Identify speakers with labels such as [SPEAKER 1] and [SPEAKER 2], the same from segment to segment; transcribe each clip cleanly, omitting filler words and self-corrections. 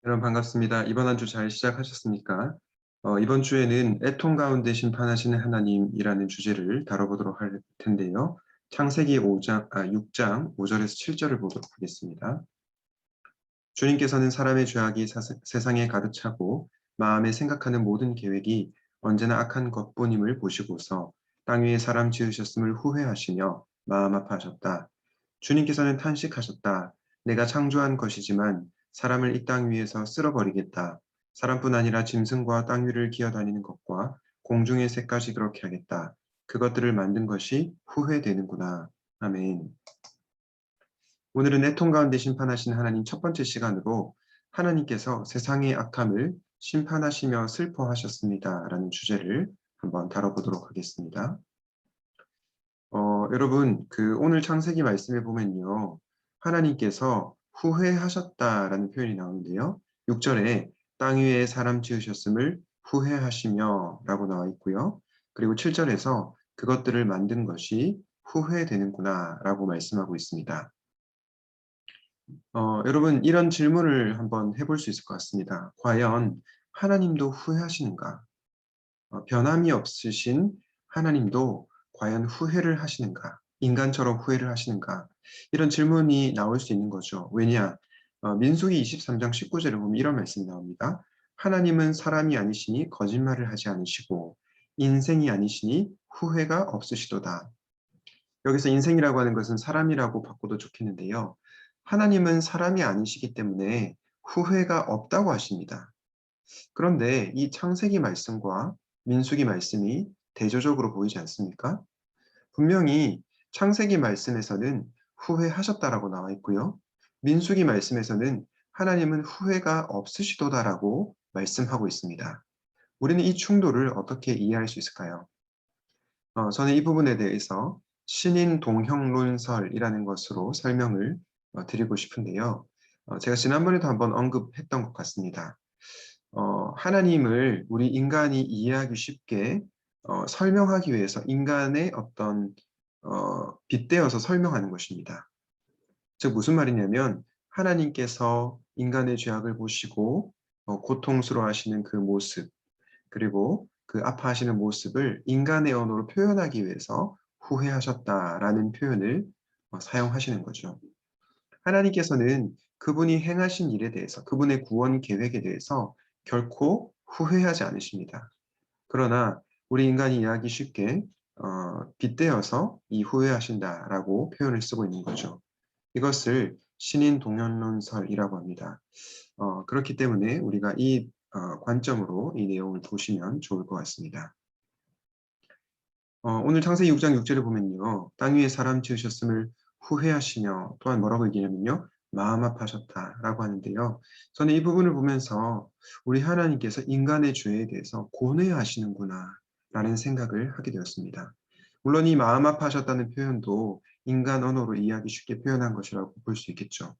[SPEAKER 1] 여러분 반갑습니다. 이번 한 주 잘 시작하셨습니까? 이번 주에는 애통 가운데 심판하시는 하나님이라는 주제를 다뤄보도록 할 텐데요. 창세기 6장 5절에서 7절을 보도록 하겠습니다. 주님께서는 사람의 죄악이 세상에 가득 차고 마음에 생각하는 모든 계획이 언제나 악한 것뿐임을 보시고서 땅 위에 사람 지으셨음을 후회하시며 마음 아파하셨다. 주님께서는 탄식하셨다. 내가 창조한 것이지만 사람을 이 땅 위에서 쓸어버리겠다. 사람뿐 아니라 짐승과 땅 위를 기어다니는 것과 공중의 새까지 그렇게 하겠다. 그것들을 만든 것이 후회되는구나. 아멘. 오늘은 애통 가운데 심판하신 하나님 첫 번째 시간으로 하나님께서 세상의 악함을 심판하시며 슬퍼하셨습니다. 라는 주제를 한번 다뤄보도록 하겠습니다. 여러분, 오늘 창세기 말씀에 보면요. 하나님께서 후회하셨다라는 표현이 나오는데요. 6절에 땅 위에 사람 지으셨음을 후회하시며 라고 나와 있고요. 그리고 7절에서 그것들을 만든 것이 후회되는구나 라고 말씀하고 있습니다. 여러분, 이런 질문을 한번 해볼 수 있을 것 같습니다. 과연 하나님도 후회하시는가? 변함이 없으신 하나님도 과연 후회를 하시는가? 인간처럼 후회를 하시는가? 이런 질문이 나올 수 있는 거죠. 왜냐? 민수기 23장 19절에 보면 이런 말씀이 나옵니다. 하나님은 사람이 아니시니 거짓말을 하지 않으시고 인생이 아니시니 후회가 없으시도다. 여기서 인생이라고 하는 것은 사람이라고 바꿔도 좋겠는데요. 하나님은 사람이 아니시기 때문에 후회가 없다고 하십니다. 그런데 이 창세기 말씀과 민수기 말씀이 대조적으로 보이지 않습니까? 분명히 창세기 말씀에서는 후회하셨다라고 나와 있고요. 민수기 말씀에서는 하나님은 후회가 없으시도다라고 말씀하고 있습니다. 우리는 이 충돌을 어떻게 이해할 수 있을까요? 저는 이 부분에 대해서 신인 동형론설이라는 것으로 설명을 드리고 싶은데요. 제가 지난번에도 한번 언급했던 것 같습니다. 하나님을 우리 인간이 이해하기 쉽게 설명하기 위해서 인간의 어떤 빗대어서 설명하는 것입니다. 즉 무슨 말이냐면 하나님께서 인간의 죄악을 보시고 고통스러워하시는 그 모습 그리고 그 아파하시는 모습을 인간의 언어로 표현하기 위해서 후회하셨다라는 표현을 사용하시는 거죠. 하나님께서는 그분이 행하신 일에 대해서 그분의 구원 계획에 대해서 결코 후회하지 않으십니다. 그러나 우리 인간이 이해하기 쉽게 빗대어서 이 후회하신다라고 표현을 쓰고 있는 거죠. 이것을 신인 동연론설이라고 합니다. 그렇기 때문에 우리가 이 관점으로 이 내용을 보시면 좋을 것 같습니다. 오늘 창세기 6장 6절을 보면요. 땅 위에 사람 지으셨음을 후회하시며 또한 뭐라고 얘기하냐면요. 마음 아파하셨다라고 하는데요. 저는 이 부분을 보면서 우리 하나님께서 인간의 죄에 대해서 고뇌하시는구나 라는 생각을 하게 되었습니다. 물론 이 마음 아파하셨다는 표현도 인간 언어로 이해하기 쉽게 표현한 것이라고 볼 수 있겠죠.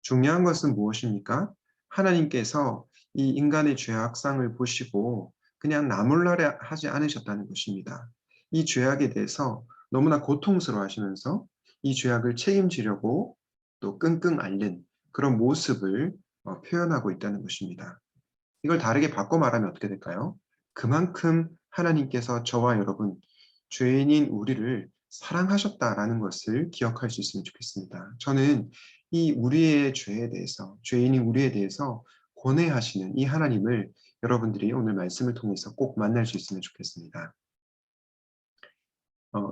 [SPEAKER 1] 중요한 것은 무엇입니까? 하나님께서 이 인간의 죄악상을 보시고 그냥 나몰라라 하지 않으셨다는 것입니다. 이 죄악에 대해서 너무나 고통스러워 하시면서 이 죄악을 책임지려고 또 끙끙 앓는 그런 모습을 표현하고 있다는 것입니다. 이걸 다르게 바꿔 말하면 어떻게 될까요? 그만큼 하나님께서 저와 여러분, 죄인인 우리를 사랑하셨다라는 것을 기억할 수 있으면 좋겠습니다. 저는 이 우리의 죄에 대해서, 죄인인 우리에 대해서 고뇌하시는 이 하나님을 여러분들이 오늘 말씀을 통해서 꼭 만날 수 있으면 좋겠습니다.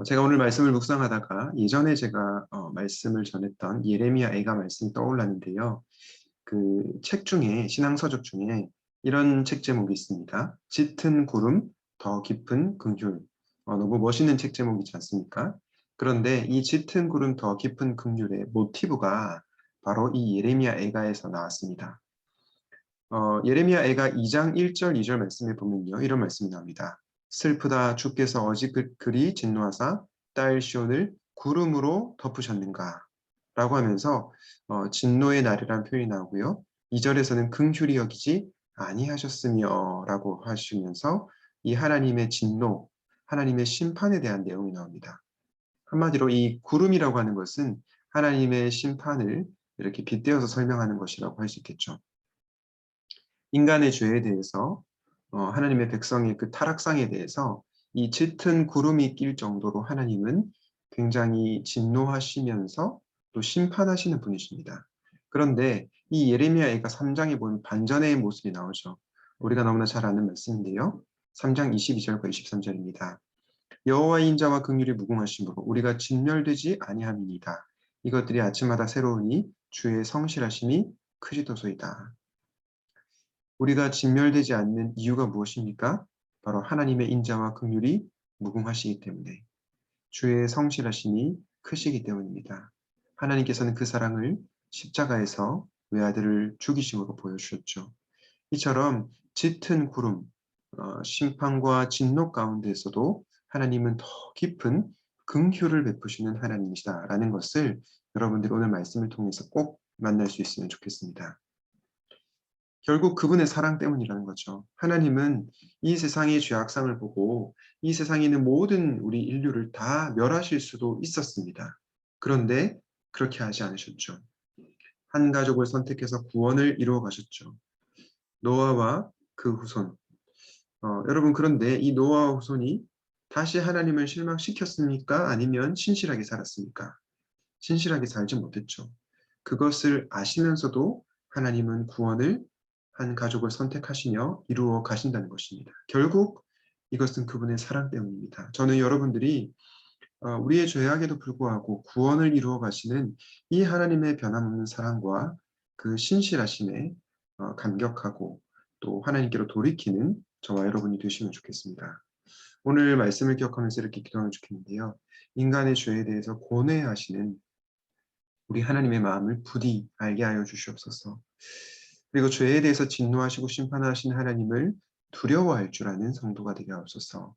[SPEAKER 1] 제가 오늘 말씀을 묵상하다가 예전에 제가 말씀을 전했던 예레미야 애가 말씀이 떠올랐는데요. 그 책 중에 신앙서적 중에 이런 책 제목이 있습니다. 짙은 구름, 더 깊은 긍휼. 너무 멋있는 책 제목이지 않습니까? 그런데 이 짙은 구름, 더 깊은 긍휼의 모티브가 바로 이 예레미야 애가에서 나왔습니다. 예레미야 애가 2장 1절, 2절 말씀에 보면요. 이런 말씀이 나옵니다. 슬프다 주께서 어찌 그리 진노하사 딸 시온을 구름으로 덮으셨는가? 라고 하면서 진노의 날이라는 표현이 나오고요. 2절에서는 긍휼히 여기지 아니하셨으며 라고 하시면서 이 하나님의 진노, 하나님의 심판에 대한 내용이 나옵니다. 한마디로 이 구름이라고 하는 것은 하나님의 심판을 이렇게 빗대어서 설명하는 것이라고 할 수 있겠죠. 인간의 죄에 대해서 하나님의 백성의 그 타락상에 대해서 이 짙은 구름이 낄 정도로 하나님은 굉장히 진노하시면서 또 심판하시는 분이십니다. 그런데 이 예레미야가 3장에 보면 반전의 모습이 나오죠. 우리가 너무나 잘 아는 말씀인데요. 3장 22절과 23절입니다. 여호와의 인자와 긍휼이 무궁하심으로 우리가 진멸되지 아니함이니이다. 이것들이 아침마다 새로우니 주의 성실하심이 크시도소이다. 우리가 진멸되지 않는 이유가 무엇입니까? 바로 하나님의 인자와 긍휼이 무궁하시기 때문에, 주의 성실하심이 크시기 때문입니다. 하나님께서는 그 사랑을 십자가에서 외아들을 죽이심으로 보여주셨죠. 이처럼 짙은 구름, 심판과 진노 가운데서도 하나님은 더 깊은 긍휼을 베푸시는 하나님이시다라는 것을 여러분들이 오늘 말씀을 통해서 꼭 만날 수 있으면 좋겠습니다. 결국 그분의 사랑 때문이라는 거죠. 하나님은 이 세상의 죄악상을 보고 이 세상에 있는 모든 우리 인류를 다 멸하실 수도 있었습니다. 그런데 그렇게 하지 않으셨죠. 한 가족을 선택해서 구원을 이루어 가셨죠. 노아와 그 후손. 여러분, 그런데 이 노아와 후손이 다시 하나님을 실망시켰습니까? 아니면 신실하게 살았습니까? 신실하게 살지 못했죠. 그것을 아시면서도 하나님은 구원을 한 가족을 선택하시며 이루어 가신다는 것입니다. 결국 이것은 그분의 사랑 때문입니다. 저는 여러분들이 우리의 죄악에도 불구하고 구원을 이루어 가시는 이 하나님의 변함없는 사랑과 그 신실하심에 감격하고 또 하나님께로 돌이키는 저와 여러분이 되시면 좋겠습니다. 오늘 말씀을 기억하면서 이렇게 기도하면 좋겠는데요. 인간의 죄에 대해서 고뇌하시는 우리 하나님의 마음을 부디 알게 하여 주시옵소서. 그리고 죄에 대해서 진노하시고 심판하신 하나님을 두려워할 줄 아는 성도가 되게 하옵소서.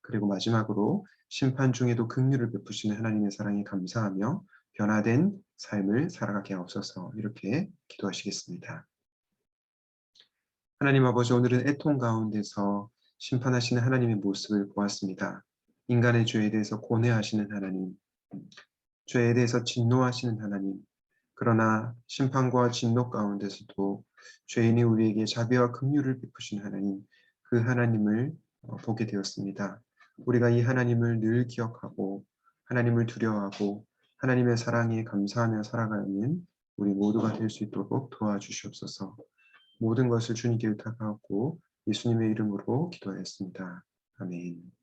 [SPEAKER 1] 그리고 마지막으로 심판 중에도 긍휼을 베푸시는 하나님의 사랑에 감사하며 변화된 삶을 살아가게 하옵소서. 이렇게 기도하시겠습니다. 하나님 아버지, 오늘은 애통 가운데서 심판하시는 하나님의 모습을 보았습니다. 인간의 죄에 대해서 고뇌하시는 하나님, 죄에 대해서 진노하시는 하나님, 그러나 심판과 진노 가운데서도 죄인이 우리에게 자비와 긍휼을 베푸신 하나님, 그 하나님을 보게 되었습니다. 우리가 이 하나님을 늘 기억하고 하나님을 두려워하고 하나님의 사랑에 감사하며 살아가는 우리 모두가 될 수 있도록 도와주시옵소서. 모든 것을 주님께 의탁하고 예수님의 이름으로 기도하였습니다. 아멘.